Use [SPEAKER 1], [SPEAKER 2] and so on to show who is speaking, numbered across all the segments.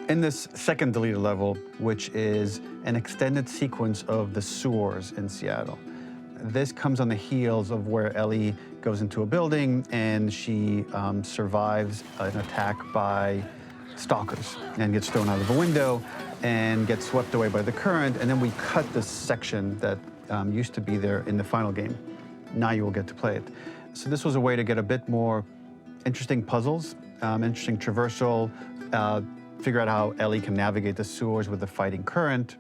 [SPEAKER 1] In this second deleted level, which is an extended sequence of the sewers in Seattle, this comes on the heels of where Ellie goes into a building and she survives an attack by stalkers and gets thrown out of a window and gets swept away by the current. And then we cut this section that used to be there in the final game. Now you will get to play it. So this was a way to get a bit more interesting puzzles, interesting traversal, figure out how Ellie can navigate the sewers with the fighting current.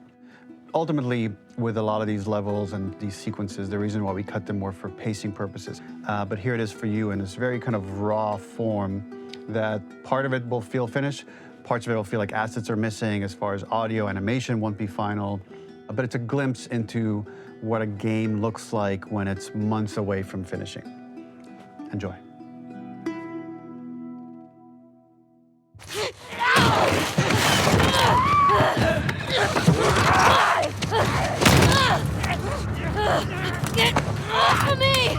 [SPEAKER 1] Ultimately, with a lot of these levels and these sequences, the reason why we cut them were for pacing purposes. But here it is for you in this very kind of raw form that part of it will feel finished, parts of it will feel like assets are missing as far as audio, animation won't be final, but it's a glimpse into what a game looks like when it's months away from finishing. Enjoy.
[SPEAKER 2] Get off of me!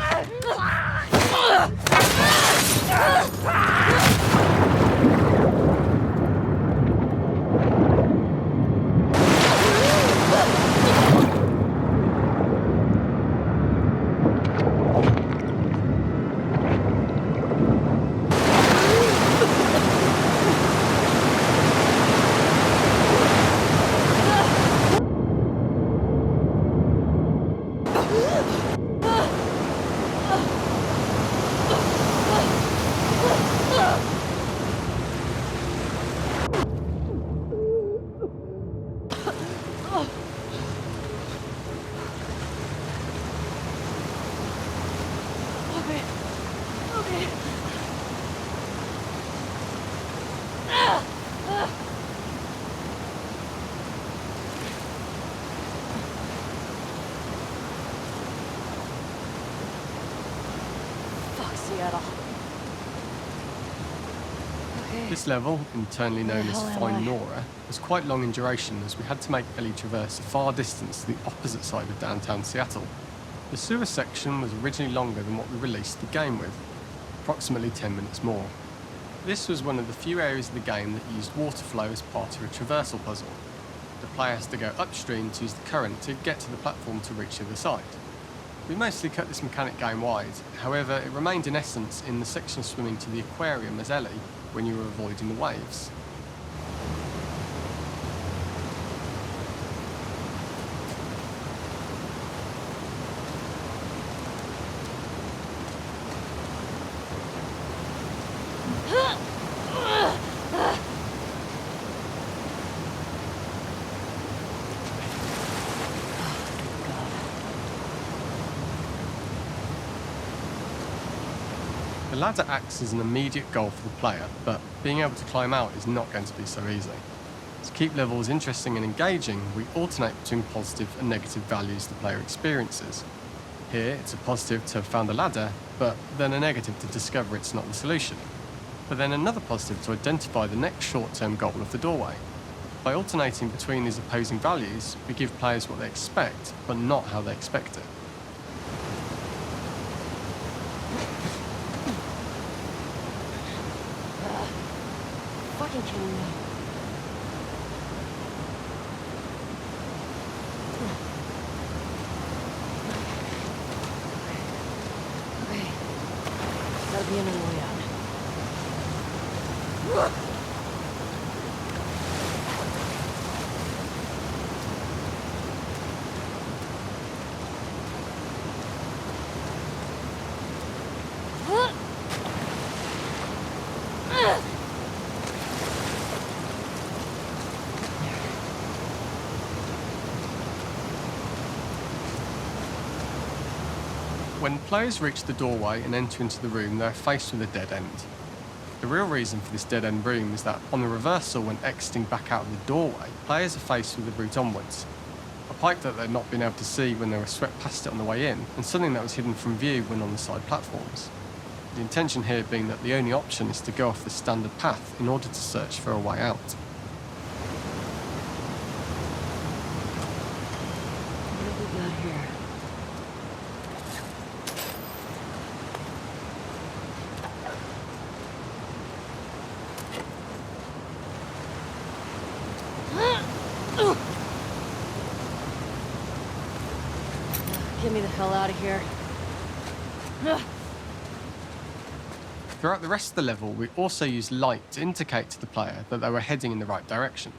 [SPEAKER 3] This level, internally known as Find Nora, was quite long in duration as we had to make Ellie traverse a far distance to the opposite side of downtown Seattle. The sewer section was originally longer than what we released the game with, approximately 10 minutes more. This was one of the few areas of the game that used water flow as part of a traversal puzzle. The player has to go upstream to use the current to get to the platform to reach the other side. We mostly cut this mechanic game-wide, however it remained in essence in the section swimming to the aquarium as Ellie when you were avoiding the waves. The ladder acts as an immediate goal for the player, but being able to climb out is not going to be so easy. To keep levels interesting and engaging, we alternate between positive and negative values the player experiences. Here, it's a positive to have found a ladder, but then a negative to discover it's not the solution. But then another positive to identify the next short-term goal of the doorway. By alternating between these opposing values, we give players what they expect, but not how they expect it.
[SPEAKER 2] Fucking kidding me. Okay. Gotta be another way out.
[SPEAKER 3] When players reach the doorway and enter into the room, they're faced with a dead end. The real reason for this dead-end room is that on the reversal when exiting back out of the doorway, players are faced with the route onwards. A pipe that they'd not been able to see when they were swept past it on the way in, and something that was hidden from view when on the side platforms. The intention here being that the only option is to go off the standard path in order to search for a way out.
[SPEAKER 2] What have we got here? get me the hell out of here. Ugh.
[SPEAKER 3] Throughout the rest of the level, we also used light to indicate to the player that they were heading in the right direction.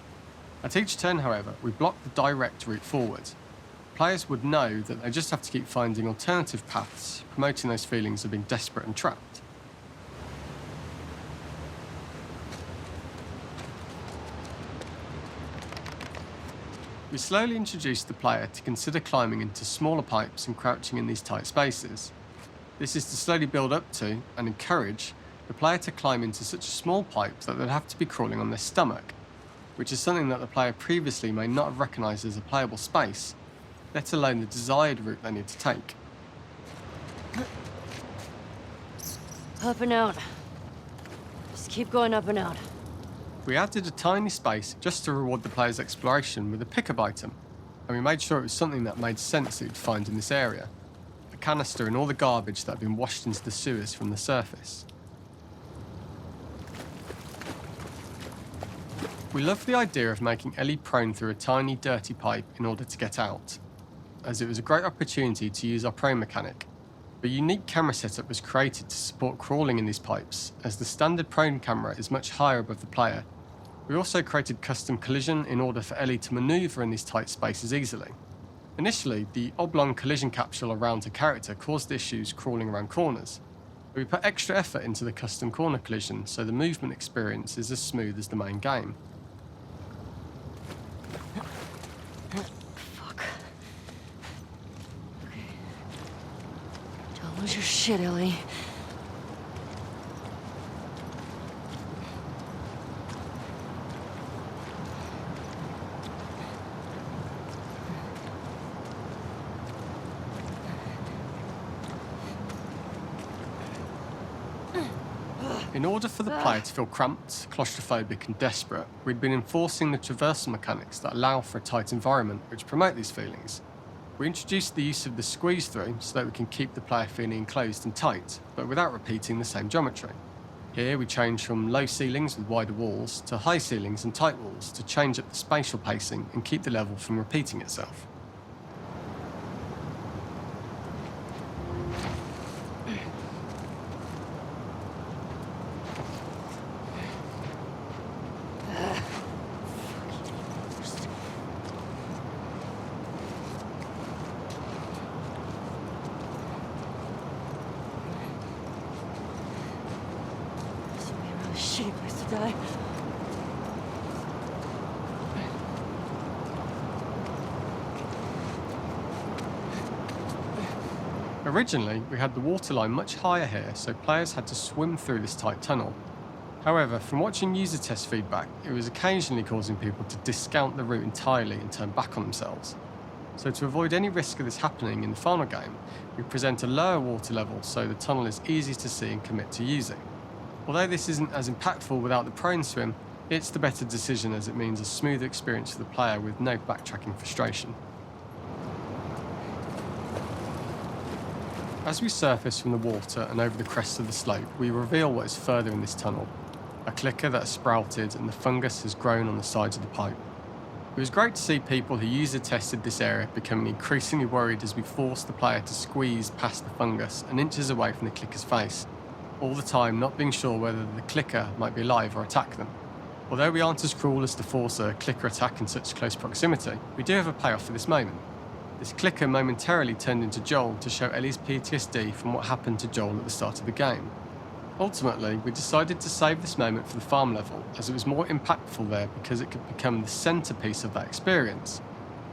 [SPEAKER 3] At each turn, however, we blocked the direct route forward. Players would know that they just have to keep finding alternative paths, promoting those feelings of being desperate and trapped. We slowly introduced the player to consider climbing into smaller pipes and crouching in these tight spaces. This is to slowly build up to, and encourage, the player to climb into such a small pipe that they'd have to be crawling on their stomach, which is something that the player previously may not have recognised as a playable space, let alone the desired route they need to take.
[SPEAKER 2] Up and out. Just keep going up and out.
[SPEAKER 3] We added a tiny space just to reward the player's exploration with a pickup item, and we made sure it was something that made sense that you'd find in this area. A canister and all the garbage that had been washed into the sewers from the surface. We loved the idea of making Ellie prone through a tiny, dirty pipe in order to get out, as it was a great opportunity to use our prone mechanic. A unique camera setup was created to support crawling in these pipes, as the standard prone camera is much higher above the player. We also created custom collision in order for Ellie to manoeuvre in these tight spaces easily. Initially, the oblong collision capsule around her character caused issues crawling around corners. We put extra effort into the custom corner collision, so the movement experience is as smooth as the main game.
[SPEAKER 2] Fuck. Okay. Don't lose your shit, Ellie.
[SPEAKER 3] In order for the player to feel cramped, claustrophobic and desperate, we'd been enforcing the traversal mechanics that allow for a tight environment which promote these feelings. We introduced the use of the squeeze-through so that we can keep the player feeling enclosed and tight, but without repeating the same geometry. Here we changed from low ceilings with wider walls to high ceilings and tight walls to change up the spatial pacing and keep the level from repeating itself.
[SPEAKER 2] Shitty place to die.
[SPEAKER 3] Originally, we had the waterline much higher here, so players had to swim through this tight tunnel. However, from watching user test feedback, it was occasionally causing people to discount the route entirely and turn back on themselves. So to avoid any risk of this happening in the final game, we present a lower water level so the tunnel is easy to see and commit to using. Although this isn't as impactful without the prone swim, it's the better decision as it means a smoother experience for the player with no backtracking frustration. As we surface from the water and over the crest of the slope, we reveal what is further in this tunnel. A clicker that has sprouted and the fungus has grown on the sides of the pipe. It was great to see people who user-tested this area becoming increasingly worried as we forced the player to squeeze past the fungus and inches away from the clicker's face, all the time not being sure whether the clicker might be alive or attack them. Although we aren't as cruel as to force a clicker attack in such close proximity, we do have a payoff for this moment. This clicker momentarily turned into Joel to show Ellie's PTSD from what happened to Joel at the start of the game. Ultimately, we decided to save this moment for the farm level, as it was more impactful there because it could become the centrepiece of that experience.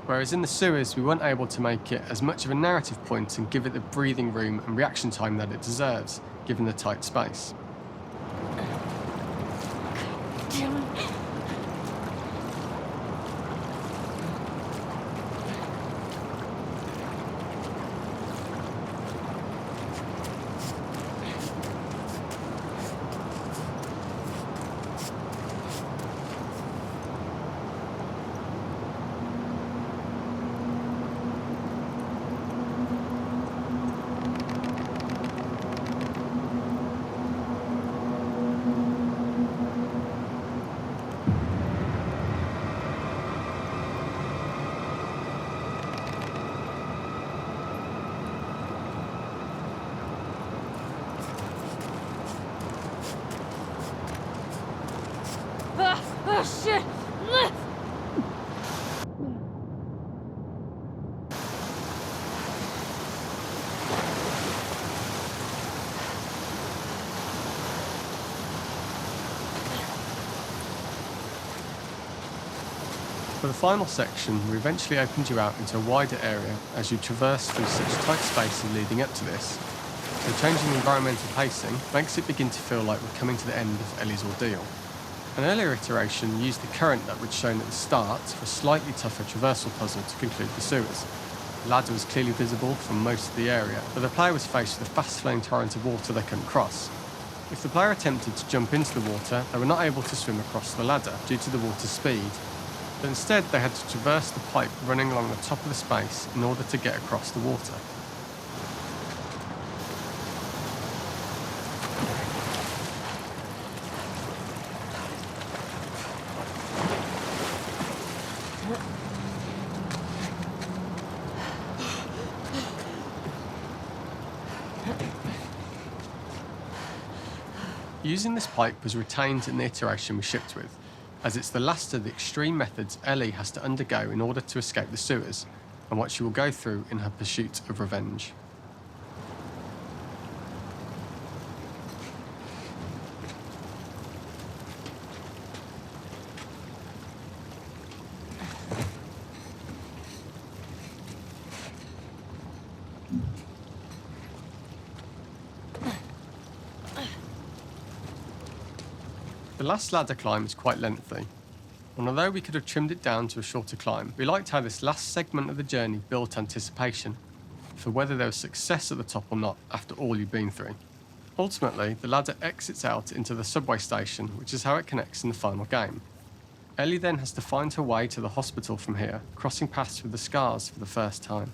[SPEAKER 3] Whereas in the sewers, we weren't able to make it as much of a narrative point and give it the breathing room and reaction time that it deserves, given the tight space.
[SPEAKER 2] Damn it. Oh, shit!
[SPEAKER 3] For the final section, we eventually opened you out into a wider area as you traverse through such tight spaces leading up to this. So changing the environmental pacing makes it begin to feel like we're coming to the end of Ellie's ordeal. An earlier iteration used the current that we'd shown at the start for a slightly tougher traversal puzzle to conclude the sewers. The ladder was clearly visible from most of the area, but the player was faced with a fast-flowing torrent of water they couldn't cross. If the player attempted to jump into the water, they were not able to swim across the ladder due to the water's speed, but instead they had to traverse the pipe running along the top of the space in order to get across the water. Using this pipe was retained in the iteration we shipped with, as it's the last of the extreme methods Ellie has to undergo in order to escape the sewers, and what she will go through in her pursuit of revenge. The last ladder climb is quite lengthy, and although we could have trimmed it down to a shorter climb, we liked how this last segment of the journey built anticipation for whether there was success at the top or not after all you've been through. Ultimately, the ladder exits out into the subway station, which is how it connects in the final game. Ellie then has to find her way to the hospital from here, crossing paths with the scars for the first time.